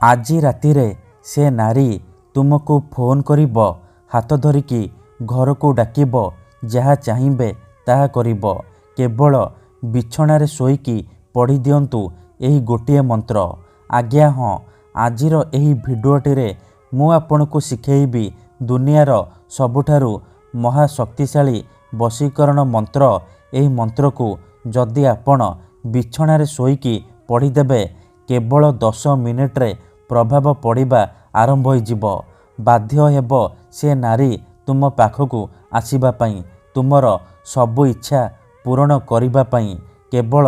ଆଜି ରାତିରେ ସେ ନାରୀ ତୁମକୁ ଫୋନ୍ କରିବ, ହାତ ଧରିକି ଘରକୁ ଡାକିବ, ଯାହା ଚାହିଁବେ ତାହା କରିବ। କେବଳ ବିଛଣାରେ ଶୋଇକି ପଢ଼ି ଦିଅନ୍ତୁ ଏହି ଗୋଟିଏ ମନ୍ତ୍ର। ଆଜ୍ଞା ହଁ, ଆଜିର ଏହି ଭିଡ଼ିଓଟିରେ ମୁଁ ଆପଣଙ୍କୁ ଶିଖେଇବି ଦୁନିଆର ସବୁଠାରୁ ମହାଶକ୍ତିଶାଳୀ ବଶୀକରଣ ମନ୍ତ୍ର। ଏହି ମନ୍ତ୍ରକୁ ଯଦି ଆପଣ ବିଛଣାରେ ଶୋଇକି ପଢ଼ିଦେବେ, କେବଳ 10 ମିନିଟ୍ରେ ପ୍ରଭାବ ପଡ଼ିବା ଆରମ୍ଭ ହୋଇଯିବ। ବାଧ୍ୟ ହେବ ସେ ନାରୀ ତୁମ ପାଖକୁ ଆସିବା ପାଇଁ, ତୁମର ସବୁ ଇଚ୍ଛା ପୂରଣ କରିବା ପାଇଁ। କେବଳ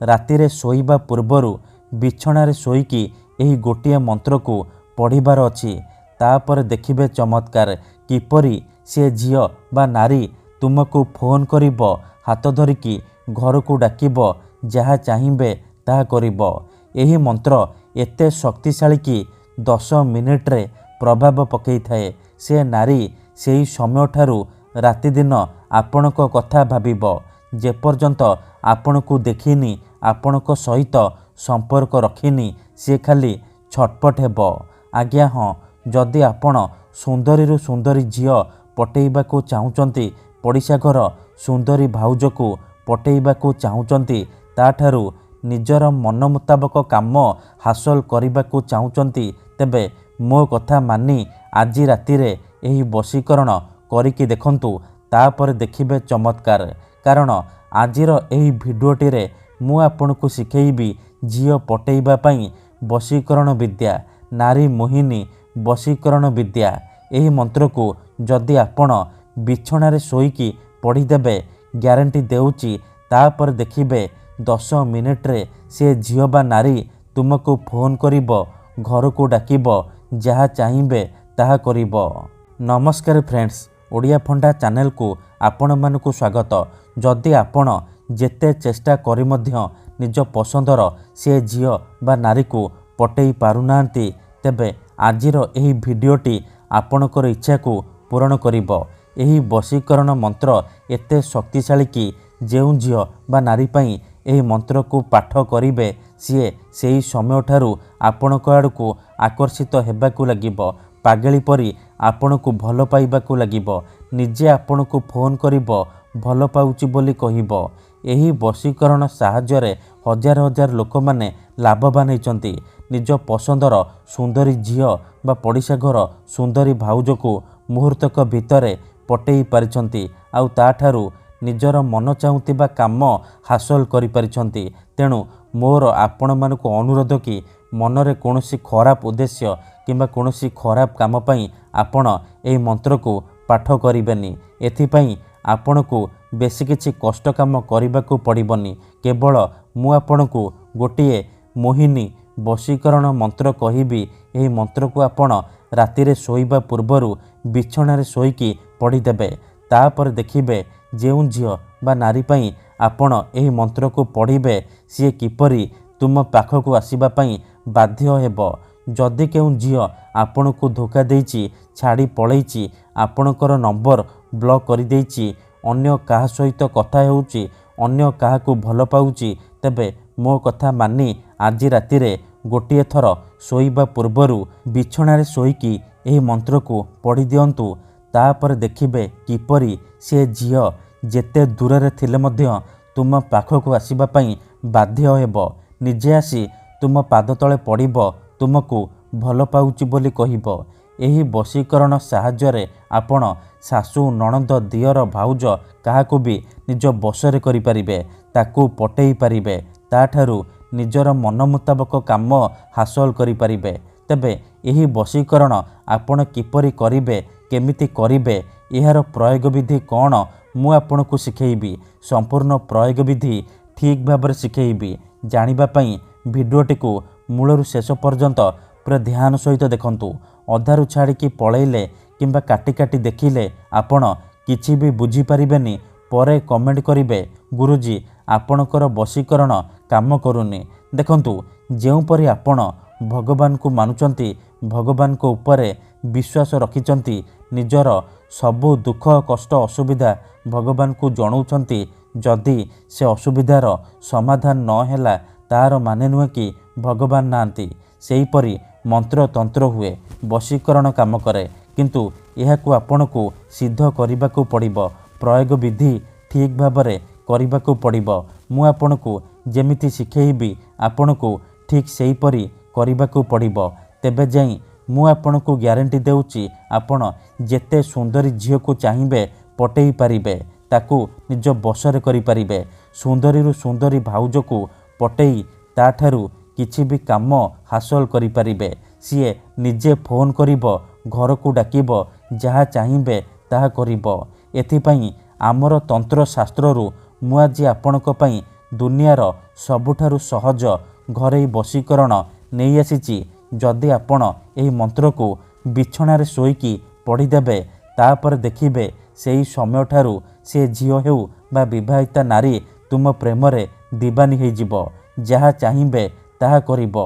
ରାତିରେ ଶୋଇବା ପୂର୍ବରୁ ବିଛଣାରେ ଶୋଇକି ଏହି ଗୋଟିଏ ମନ୍ତ୍ରକୁ ପଢ଼ିବାର ଅଛି। ତାପରେ ଦେଖିବେ ଚମତ୍କାର, କିପରି ସେ ଝିଅ ବା ନାରୀ ତୁମକୁ ଫୋନ୍ କରିବ, ହାତ ଧରିକି ଘରକୁ ଡାକିବ, ଯାହା ଚାହିଁବେ ତାହା କରିବ। ଏହି ମନ୍ତ୍ର ଏତେ ଶକ୍ତିଶାଳୀ କି 10 ମିନିଟ୍ରେ ପ୍ରଭାବ ପକାଇଥାଏ। ସେ ନାରୀ ସେହି ସମୟଠାରୁ ରାତିଦିନ ଆପଣଙ୍କ କଥା ଭାବିବ। ଯେପର୍ଯ୍ୟନ୍ତ ଆପଣଙ୍କୁ ଦେଖିନି, ଆପଣଙ୍କ ସହିତ ସମ୍ପର୍କ ରଖିନି, ସେ ଖାଲି ଛଟପଟ ହେବ। ଆଜ୍ଞା ହଁ, ଯଦି ଆପଣ ସୁନ୍ଦରୀରୁ ସୁନ୍ଦରୀ ଝିଅ ପଟେଇବାକୁ ଚାହୁଁଛନ୍ତି, ପଡ଼ିଶା ଘର ସୁନ୍ଦରୀ ଭାଉଜକୁ ପଟେଇବାକୁ ଚାହୁଁଛନ୍ତି, ତାଠାରୁ ନିଜର ମନ ମୁତାବକ କାମ ହାସଲ କରିବାକୁ ଚାହୁଁଛନ୍ତି, ତେବେ ମୋ କଥା ମାନି ଆଜି ରାତିରେ ଏହି ବଶୀକରଣ କରିକି ଦେଖନ୍ତୁ। ତାପରେ ଦେଖିବେ ଚମତ୍କାର। କାରଣ ଆଜିର ଏହି ଭିଡ଼ିଓଟିରେ ମୁଁ ଆପଣଙ୍କୁ ଶିଖେଇବି ଝିଅ ପଟେଇବା ପାଇଁ ବଶୀକରଣ ବିଦ୍ୟା, ନାରୀ ମୋହିନୀ ବଶୀକରଣ ବିଦ୍ୟା। ଏହି ମନ୍ତ୍ରକୁ ଯଦି ଆପଣ ବିଛଣାରେ ଶୋଇକି ପଢ଼ିଦେବେ, ଗ୍ୟାରେଣ୍ଟି ଦେଉଛି, ତାପରେ ଦେଖିବେ 10 ମିନିଟ୍ରେ ସେ ଝିଅ ବା ନାରୀ ତୁମକୁ ଫୋନ୍ କରିବ, ଘରକୁ ଡାକିବ, ଯାହା ଚାହିଁବେ ତାହା କରିବ। ନମସ୍କାର ଫ୍ରେଣ୍ଡସ୍, ଓଡ଼ିଆ ଫଣ୍ଡା ଚ୍ୟାନେଲକୁ ଆପଣମାନଙ୍କୁ ସ୍ୱାଗତ। ଯଦି ଆପଣ ଯେତେ ଚେଷ୍ଟା କରି ମଧ୍ୟ ନିଜ ପସନ୍ଦର ସେ ଝିଅ ବା ନାରୀକୁ ପଟେଇ ପାରୁନାହାନ୍ତି, ତେବେ ଆଜିର ଏହି ଭିଡ଼ିଓଟି ଆପଣଙ୍କର ଇଚ୍ଛାକୁ ପୂରଣ କରିବ। ଏହି ବଶୀକରଣ ମନ୍ତ୍ର ଏତେ ଶକ୍ତିଶାଳୀ କି ଯେଉଁ ଝିଅ ବା ନାରୀ ପାଇଁ ଏହି ମନ୍ତ୍ରକୁ ପାଠ କରିବେ, ସିଏ ସେହି ସମୟଠାରୁ ଆପଣଙ୍କ ଆଡ଼କୁ ଆକର୍ଷିତ ହେବାକୁ ଲାଗିବ। ପାଗଳି ପରି ଆପଣଙ୍କୁ ଭଲ ପାଇବାକୁ ଲାଗିବ। ନିଜେ ଆପଣଙ୍କୁ ଫୋନ୍ କରିବ, ଭଲ ପାଉଛି ବୋଲି କହିବ। ଏହି ବଶୀକରଣ ସାହାଯ୍ୟରେ ହଜାର ହଜାର ଲୋକମାନେ ଲାଭବାନ ହୋଇଛନ୍ତି। ନିଜ ପସନ୍ଦର ସୁନ୍ଦରୀ ଝିଅ ବା ପଡ଼ିଶା ଘର ସୁନ୍ଦରୀ ଭାଉଜକୁ ମୁହୂର୍ତ୍ତକ ଭିତରେ ପଟେଇ ପାରିଛନ୍ତି, ଆଉ ତାଠାରୁ ନିଜର ମନ ଚାହୁଁଥିବା କାମ ହାସଲ କରିପାରିଛନ୍ତି। ତେଣୁ ମୋର ଆପଣମାନଙ୍କୁ ଅନୁରୋଧ କି ମନରେ କୌଣସି ଖରାପ ଉଦ୍ଦେଶ୍ୟ କିମ୍ବା କୌଣସି ଖରାପ କାମ ପାଇଁ ଆପଣ ଏହି ମନ୍ତ୍ରକୁ ପାଠ କରିବେନି। ଏଥିପାଇଁ ଆପଣଙ୍କୁ ବେଶୀ କିଛି କଷ୍ଟ କାମ କରିବାକୁ ପଡ଼ିବନି। କେବଳ ମୁଁ ଆପଣଙ୍କୁ ଗୋଟିଏ ମୋହିନୀ ବଶୀକରଣ ମନ୍ତ୍ର କହିବି। ଏହି ମନ୍ତ୍ରକୁ ଆପଣ ରାତିରେ ଶୋଇବା ପୂର୍ବରୁ ବିଛଣାରେ ଶୋଇକି ପଢ଼ିଦେବେ। ତାପରେ ଦେଖିବେ ଯେଉଁ ଝିଅ ବା ନାରୀ ପାଇଁ ଆପଣ ଏହି ମନ୍ତ୍ରକୁ ପଢ଼ିବେ, ସିଏ କିପରି ତୁମ ପାଖକୁ ଆସିବା ପାଇଁ ବାଧ୍ୟ ହେବ। ଯଦି କେଉଁ ଝିଅ ଆପଣଙ୍କୁ ଧୋକା ଦେଇଛି, ଛାଡ଼ି ପଳେଇଛି, ଆପଣଙ୍କର ନମ୍ବର ବ୍ଲକ୍ କରିଦେଇଛି, ଅନ୍ୟ କାହା ସହିତ କଥା ହେଉଛି, ଅନ୍ୟ କାହାକୁ ଭଲ ପାଉଛି, ତେବେ ମୋ କଥା ମାନି ଆଜି ରାତିରେ ଗୋଟିଏ ଥର ଶୋଇବା ପୂର୍ବରୁ ବିଛଣାରେ ଶୋଇକି ଏହି ମନ୍ତ୍ରକୁ ପଢ଼ି ଦିଅନ୍ତୁ। ତାପରେ ଦେଖିବେ କିପରି ସେ ଝିଅ ଯେତେ ଦୂରରେ ଥିଲେ ମଧ୍ୟ ତୁମ ପାଖକୁ ଆସିବା ପାଇଁ ବାଧ୍ୟ ହେବ। ନିଜେ ଆସି ତୁମ ପାଦ ତଳେ ପଡ଼ିବ, ତୁମକୁ ଭଲ ପାଉଛି ବୋଲି କହିବ। ଏହି ବଶୀକରଣ ସାହାଯ୍ୟରେ ଆପଣ ଶାଶୁ, ନଣନ୍ଦ, ଦିଅର, ଭାଉଜ କାହାକୁ ବି ନିଜ ବଶରେ କରିପାରିବେ, ତାକୁ ପଟେଇ ପାରିବେ, ତାଠାରୁ ନିଜର ମନ ମୁତାବକ କାମ ହାସଲ କରିପାରିବେ। ତେବେ ଏହି ବଶୀକରଣ ଆପଣ କିପରି କରିବେ, କେମିତି କରିବେ, ଏହାର ପ୍ରୟୋଗ ବିଧି କ'ଣ, ମୁଁ ଆପଣଙ୍କୁ ଶିଖେଇବି। ସମ୍ପୂର୍ଣ୍ଣ ପ୍ରୟୋଗ ବିଧି ଠିକ୍ ଭାବରେ ଶିଖେଇବି। ଜାଣିବା ପାଇଁ ଭିଡ଼ିଓଟିକୁ ମୂଳରୁ ଶେଷ ପର୍ଯ୍ୟନ୍ତ ପୁରା ଧ୍ୟାନ ସହିତ ଦେଖନ୍ତୁ। ଅଧାରୁ ଛାଡ଼ିକି ପଳେଇଲେ କିମ୍ବା କାଟି କାଟି ଦେଖିଲେ ଆପଣ କିଛି ବି ବୁଝିପାରିବେନି। ପରେ କମେଣ୍ଟ କରିବେ, ଗୁରୁଜୀ ଆପଣଙ୍କର ବଶୀକରଣ କାମ କରୁନି। ଦେଖନ୍ତୁ, ଯେଉଁପରି ଆପଣ ଭଗବାନଙ୍କୁ ମାନୁଛନ୍ତି, ଭଗବାନଙ୍କ ଉପରେ ବିଶ୍ୱାସ ରଖିଛନ୍ତି, ନିଜର ସବୁ ଦୁଃଖ କଷ୍ଟ ଅସୁବିଧା ଭଗବାନଙ୍କୁ ଜଣାଉଛନ୍ତି, ଯଦି ସେ ଅସୁବିଧାର ସମାଧାନ ନ ହେଲା, ତାହାର ମାନେ ନୁହେଁ କି ଭଗବାନ ନାହାନ୍ତି। ସେହିପରି मंत्र तंत्र हुए वशीकरण काम करे किंतु एहाकू आपनकू सिद्ध करने पड़िबो प्रयोग विधि ठीक भाबरे करने पड़िबो मु आपनकू जेमिति शिखेइबी आपनकू ठीक सेहीपरि करने पड़िबो तेबे जाई मु आपनकू ग्यारंटी देउची आपण जेते सुंदरी झील को चाहिए पटई पारिबे ताकू निज बसरे करि पारिबे सुंदरी सुंदरी भाउज को पटई ताठारू किछि भी काम हासिल करि पारिबे सीए निजे फोन करिबो घर को डाकिबो जहा चाहिए ताहा करिबो एथिपई आमर तंत्र शास्त्ररू मु आज आपणक पई दुनियार सबुठारू सहज घरे वशीकरण नहीं आसीची जदि आपण एही मंत्र को बिछणारे शोईकी पढ़ीदेबे तापर देखिबे सेही समय ठारू से झील हेउ बा विवाहिता नारी तुम प्रेम रे दीवानी हो जिवो जहा चाहिए ताहा करिबो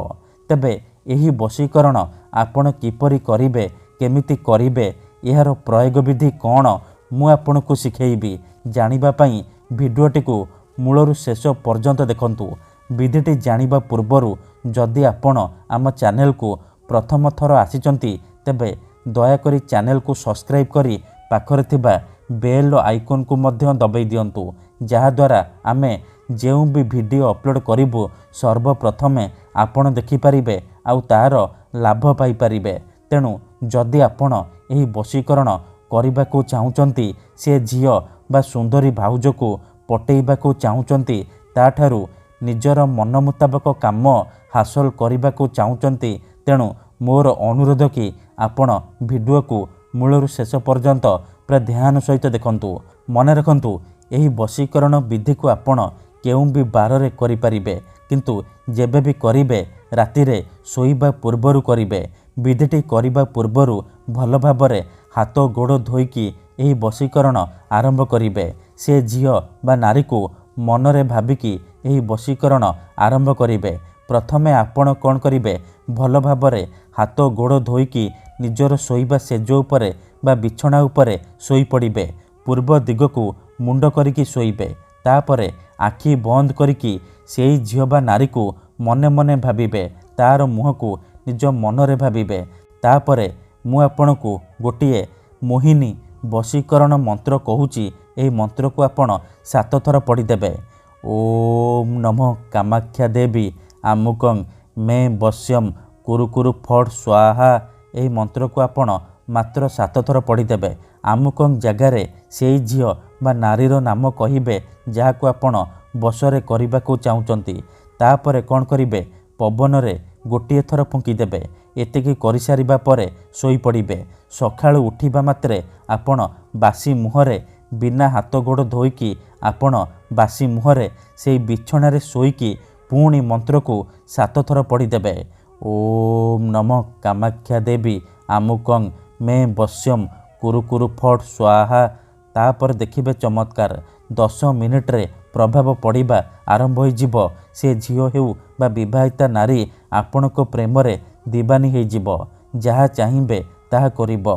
तेबे एही वशीकरण आपण किपरि करिबे केमिति करिबे एहार प्रयोग विधि कौन मु आपनकू शिखेइबी जानिबा पई भिडियोटी को मूलरू शेष पर्यंत देखंतु विधिटी जानिबा पूर्वरु जदि आपण आम चैनल को प्रथम थर आसीचंती तेबे दयाकरी चैनल को सब्सक्राइब करी पाखरे थिबा बेल आइकन को मध्य दबाई दियंतु जहा द्वारा आमे जेउ भी वीडियो अपलोड करिबु सर्वप्रथमे आपण देखि परिबे आउ तार लाभ पाई परिबे तेणु जदि आपण एही वशीकरण करबाकू चाहुचंती से झियो बा सुंदरी भाउज को पटेइबाकू चाहुचंती ताठारू निजर मन मुताबक काम हासिल करबाकू चाहुचंती तेणु मोर अनुरोध कि आपण वीडियो को मूलरू शेष पर्यंत पूरा ध्यान सहित देखंतु मन रखंतु एही वशीकरण विधि को आपण केउ भी बारे करिपारिबे किंतु जेबे भी करिबे राति रे सोईबा पूर्वरु करिबे विधिटी करिबा पूर्वरु भल भाबरे हाथ गोड़ धोईकी एही वशीकरण आरंभ करिबे से झियो बा नारी को मनरे भाबिकी एही वशीकरण आरंभ करिबे प्रथमे आपण कोन करिबे भल भाबरे हाथ गोड़ धोईकी निजर सोईबा सेज उपरे बा बिछणा उपरे सोई पड़िबे पूर्व दिग को मुंड करिकी सोईबे तापरे आखि बंद करिकी सेई झियो बा नारी को मने मने भाबिबे तार मुह को निज मनरे भाबिबे तापरे मु आपनकू गोटिए मोहिनी वशीकरण मंत्र कहूची एही मंत्र को आपण 7 थर पढ़ीदेबे ओम नमः कामाख्या देवी आमुकं मे वश्यम कुरु कुरु फट स्वाहा एही मंत्र को आपण मात्र 7 थर पढ़ीदेबे आमुकं जगारे सेई झियो बा नारीर नाम कहिबे जहा को आपण बसरे करबाकू चाहुचंती तापरे कोन करिबे पवन रे गोटिए थर फुंकी देबे एतिकी करि सारिबा परे सोई पड़िबे सखाळु उठिबा मात्रे आपण बासी मुहरे बिना हाथ गोड़ धोईकी आपण बासी मुहरे सेई बिछणारे सोईकी पुणी मंत्र को 7 थर पढ़ीदेबे ओम नमः कामाख्या देवी आमुकं मे वश्यम कुरु कुरु फट स्वाहा तापर देखिबे चमत्कार 10 मिनिट रे प्रभाव पड़िबा आरंभ हो से झियो हेउ बा विवाहिता नारी आपणक प्रेम रे दीवानी हो जहा चाहिए ताहा करिबो।